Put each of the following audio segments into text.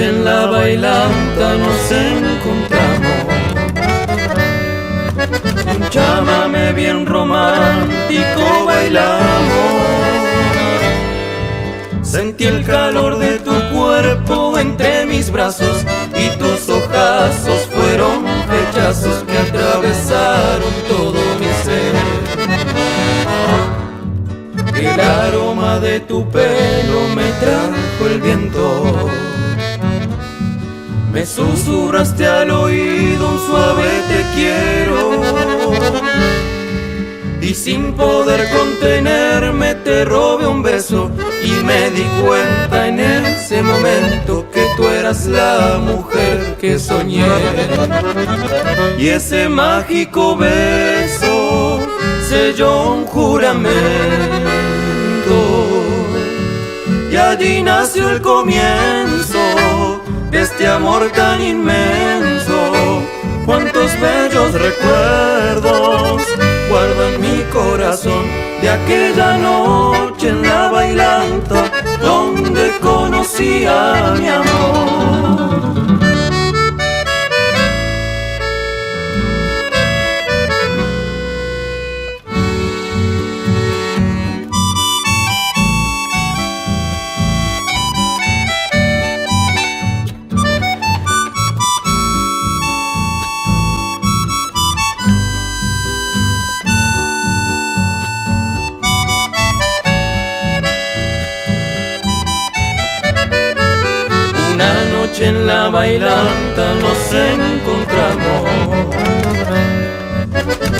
en la bailanta nos encontramos. Un chámame bien romántico bailamos. Sentí el calor de tu cuerpo entre mis brazos y tus ojazos fueron flechazos que atravesaron todo mi ser. El aroma de tu pelo me trajo el viento. Me susurraste al oído un suave te quiero. Y sin poder contenerme te robé un beso. Y me di cuenta en ese momento que tú eras la mujer que soñé. Y ese mágico beso selló un juramento. Y allí nació el comienzo de este amor tan inmenso. Cuántos bellos recuerdos guardo en mi corazón de aquella noche en la bailanta donde conocí a mi amor. En la bailanta nos encontramos.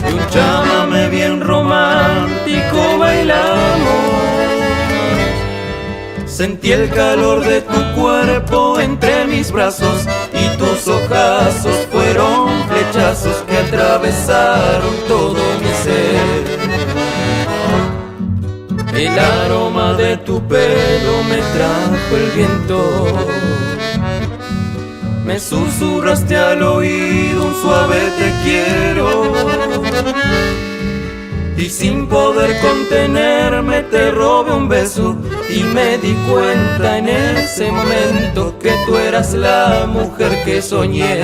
Y un chámame bien romántico bailamos. Sentí el calor de tu cuerpo entre mis brazos y tus ojazos fueron flechazos que atravesaron todo mi ser. El aroma de tu pelo me trajo el viento. Me susurraste al oído un suave te quiero. Y sin poder contenerme te robé un beso. Y me di cuenta en ese momento que tú eras la mujer que soñé.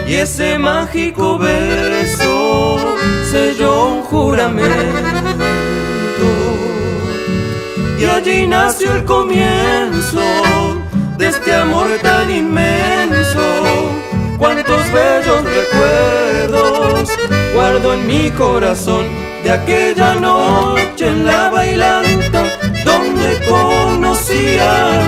Y ese mágico beso selló un juramento. Y allí nació el comienzo de este amor tan inmenso. Cuántos bellos recuerdos guardo en mi corazón de aquella noche en la bailanta donde conocí a